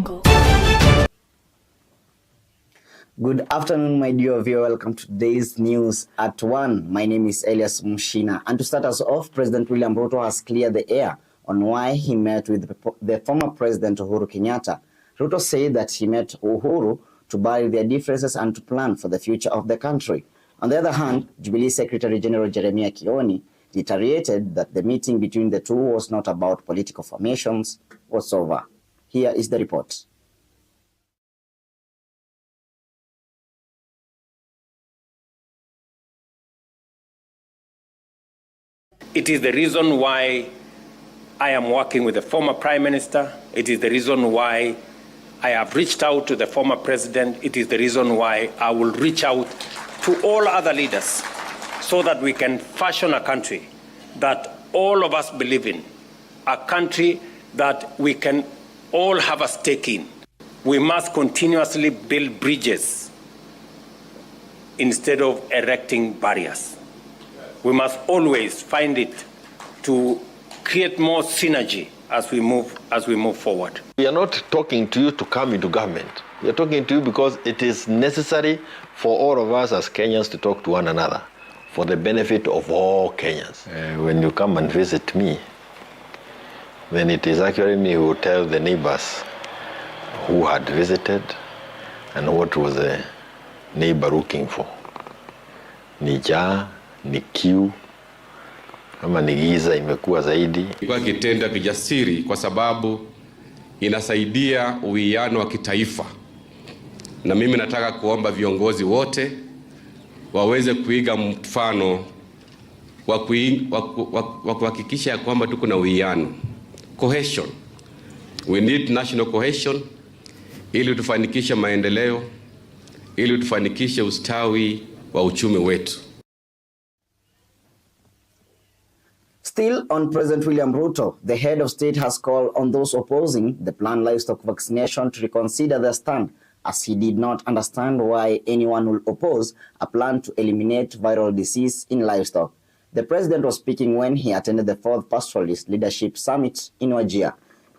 angle. Good afternoon, my dear viewer. Welcome to today's news at 1. My name is Elias Muchina. And to start us off, President William Ruto has cleared the air on why he met with the former President Uhuru Kenyatta. Ruto said that he met Uhuru to bury their differences and to plan for the future of the country. On the other hand, Jubilee Secretary General Jeremiah Kioni reiterated that the meeting between the two was not about political formations whatsoever. Here is the report. It is the reason why I am working with the former Prime Minister. It is the reason why I have reached out to the former President. It is the reason why I will reach out to all other leaders so that we can fashion a country that all of us believe in, a country that we can all have a stake in. We must continuously build bridges instead of erecting barriers. We must always find it to create more synergy as we move forward. We are not talking to you to come into government. We are talking to you because it is necessary for all of us as Kenyans to talk to one another for the benefit of all Kenyans. When you come and visit me, then it is actually me who will tell the neighbors who had visited and what was the neighbor looking for. Ni njaa, ni kiu, ama ni giza imekuwa zaidi. Kwa kitenda kijasiri kwa sababu inasaidia uwiano wa kitaifa. Na mimi nataka kuomba viongozi wote waweze kuiga mfano wa kuhakikisha kwamba tuko na uwiano. Cohesion. We need national cohesion ili tufanikishe maendeleo, ili tufanikishe ustawi wa uchumi wetu. Still on President William Ruto, the head of state has called on those opposing the planned livestock vaccination to reconsider their stand, as he did not understand why anyone will oppose a plan to eliminate viral disease in livestock. The president was speaking when he attended the 4th Pastoralist Leadership Summit in Wachera.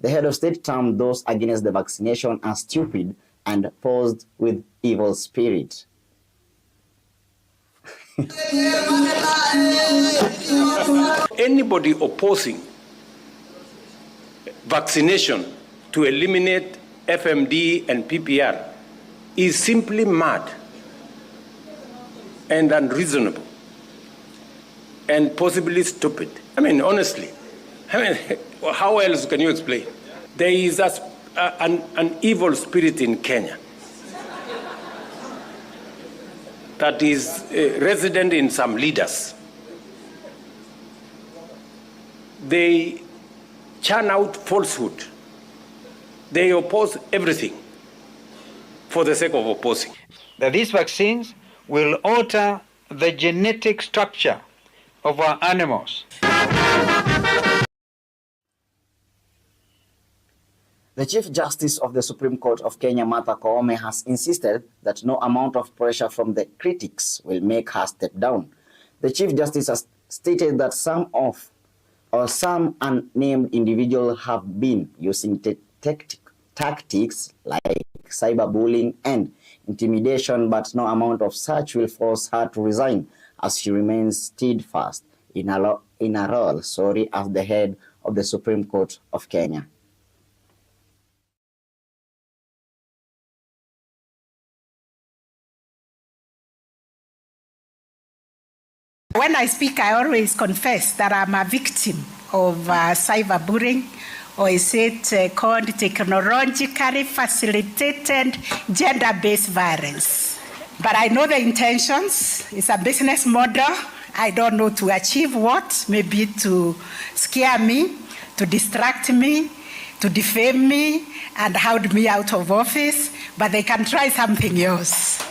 The head of state termed those against the vaccination as stupid and posed with evil spirit. Anybody opposing vaccination to eliminate FMD and PPR is simply mad and unreasonable and possibly stupid. I mean, honestly, how else can you explain? There is an evil spirit in Kenya that is resident in some leaders. They churn out falsehood. They oppose everything for the sake of opposing. That these vaccines will alter the genetic structure of our animals. The Chief Justice of the Supreme Court of Kenya, Martha Koome, has insisted that no amount of pressure from the critics will make her step down. The Chief Justice has stated that some unnamed individuals have been using tactics like cyberbullying and intimidation, but no amount of such will force her to resign, as she remains steadfast in her role as the head of the Supreme Court of Kenya. When I speak, I always confess that I'm a victim of cyberbullying, or is it called technologically facilitated gender-based violence. But I know the intentions. It's a business model. I don't know to achieve what, maybe to scare me, to distract me, to defame me, and hold me out of office, but they can try something else.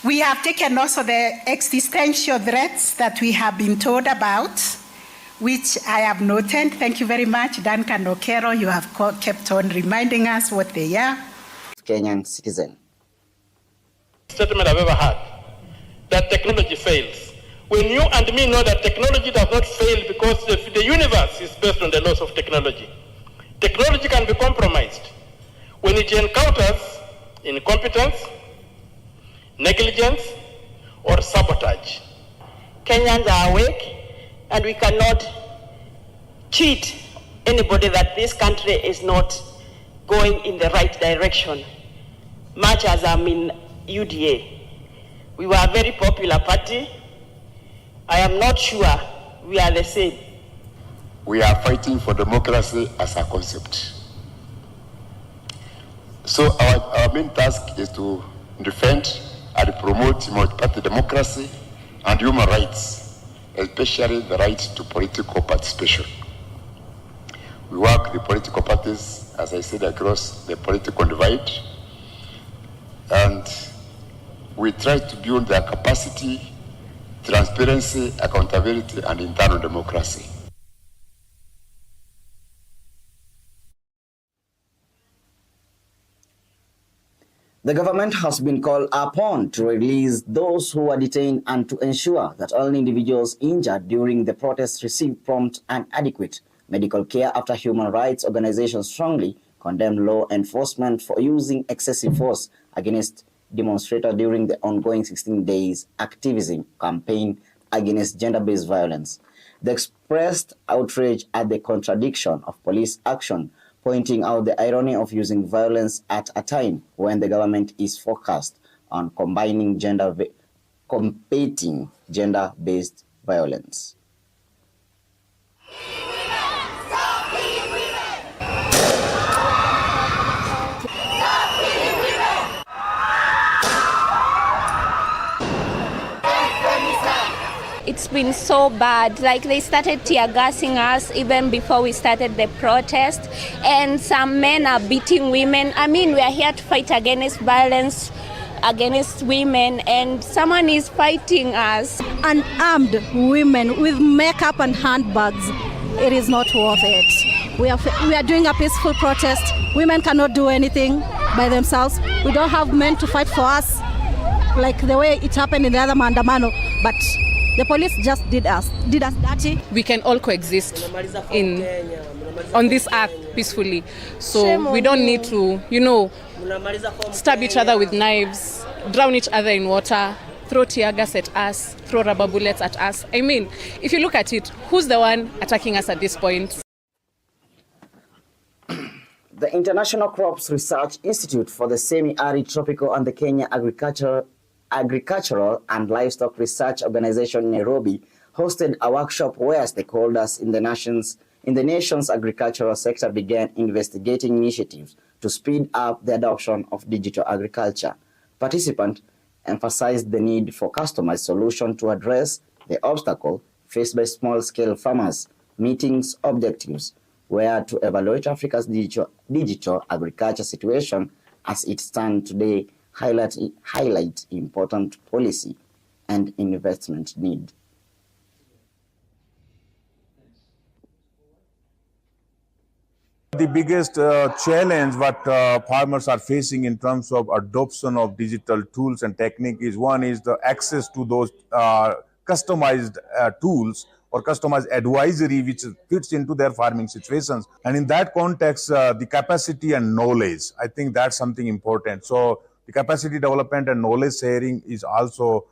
We have taken also the existential threats that we have been told about, which I have noted. Thank you very much, Duncan Okero. You have kept on reminding us what they are. Kenyan citizen. Statement I've ever had, that technology fails. When you and me know that technology does not fail because the universe is based on the laws of technology. Technology can be compromised. when it encounters incompetence, negligence, or sabotage. Kenyans are awake, and we cannot cheat anybody that this country is not going in the right direction, much as I'm in UDA. We were a very popular party. I am not sure we are the same. We are fighting for democracy as a concept. So our main task is to defend and promote multi-party democracy and human rights, especially the right to political participation. We work with the political parties, as I said, across the political divide, and we try to build their capacity, transparency, accountability, and internal democracy. The government has been called upon to release those who were detained and to ensure that all individuals injured during the protests receive prompt and adequate medical care after human rights organizations strongly condemn law enforcement for using excessive force against demonstrators during the ongoing 16 days activism campaign against gender-based violence. They expressed outrage at the contradiction of police action, pointing out the irony of using violence at a time when the government is focused on combating gender-based violence. It's been so bad. Like, they started tear gassing us even before we started the protest, and some men are beating women. I mean, we are here to fight against violence against women, and someone is fighting us. Unarmed women with makeup and handbags, it is not worth it. We are doing a peaceful protest. Women cannot do anything by themselves. We don't have men to fight for us like the way it happened in the other Maandamano, but the police just did us dirty. We can all coexist on this earth peacefully. So we don't need to, stab each other with knives, drown each other in water, throw tear gas at us, throw rubber bullets at us. I mean, if you look at it, who's the one attacking us at this point? The International Crops Research Institute for the Semi-Arid Tropical and the Kenya Agricultural and Livestock Research Organization in Nairobi hosted a workshop where stakeholders in the nation's agricultural sector began investigating initiatives to speed up the adoption of digital agriculture. Participants emphasized the need for customized solutions to address the obstacle faced by small-scale farmers. Meetings objectives were to evaluate Africa's digital agriculture situation as it stands today, highlight important policy and investment need. The biggest challenge what farmers are facing in terms of adoption of digital tools and technique is the access to those customized tools or customized advisory which fits into their farming situations. And in that context, the capacity and knowledge, I think that's something important. So the capacity development and knowledge sharing is also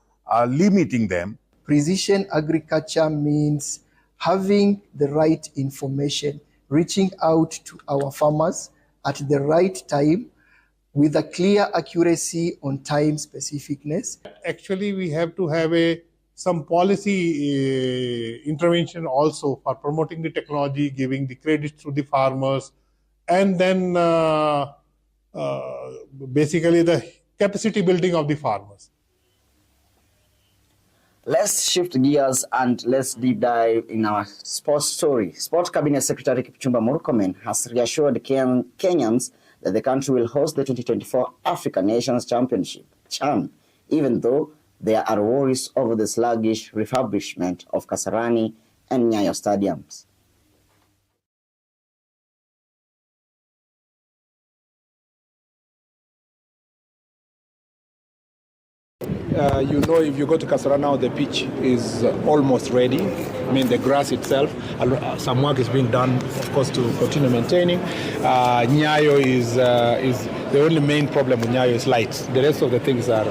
limiting them. Precision agriculture means having the right information, reaching out to our farmers at the right time with a clear accuracy on time specificness. Actually, we have to have some policy intervention also for promoting the technology, giving the credit to the farmers, and then basically the capacity building of the farmers. Let's shift gears and let's deep dive in our sports story. Sports Cabinet Secretary Kipchumba Murkomen has reassured Kenyans that the country will host the 2024 African Nations Championship, CHAN, even though there are worries over the sluggish refurbishment of Kasarani and Nyayo stadiums. you know, if you go to Kasarani now, the pitch is almost ready. I mean, the grass itself, some work is being done, of course, to continue maintaining. Nyayo is the only main problem with Nyayo is lights. The rest of the things are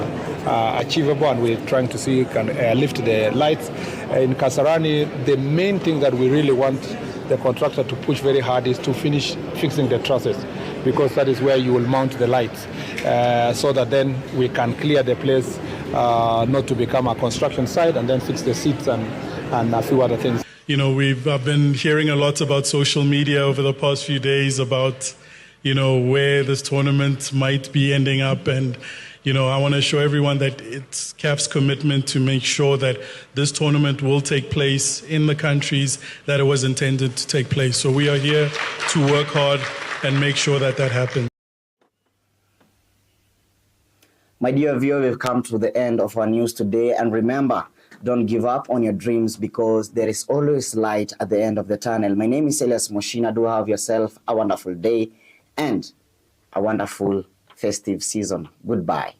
achievable, and we're trying to see can lift the lights. In Kasarani, the main thing that we really want the contractor to push very hard is to finish fixing the trusses, because that is where you will mount the lights, so that then we can clear the place, not to become a construction site, and then fix the seats and a few other things. You know, we've been hearing a lot about social media over the past few days about, you know, where this tournament might be ending up. And, you know, I want to show everyone that it's CAF's commitment to make sure that this tournament will take place in the countries that it was intended to take place. So we are here to work hard and make sure that that happens. My dear viewer, we've come to the end of our news today. And remember, don't give up on your dreams, because there is always light at the end of the tunnel. My name is Elias Muchina. Do have yourself a wonderful day and a wonderful festive season. Goodbye.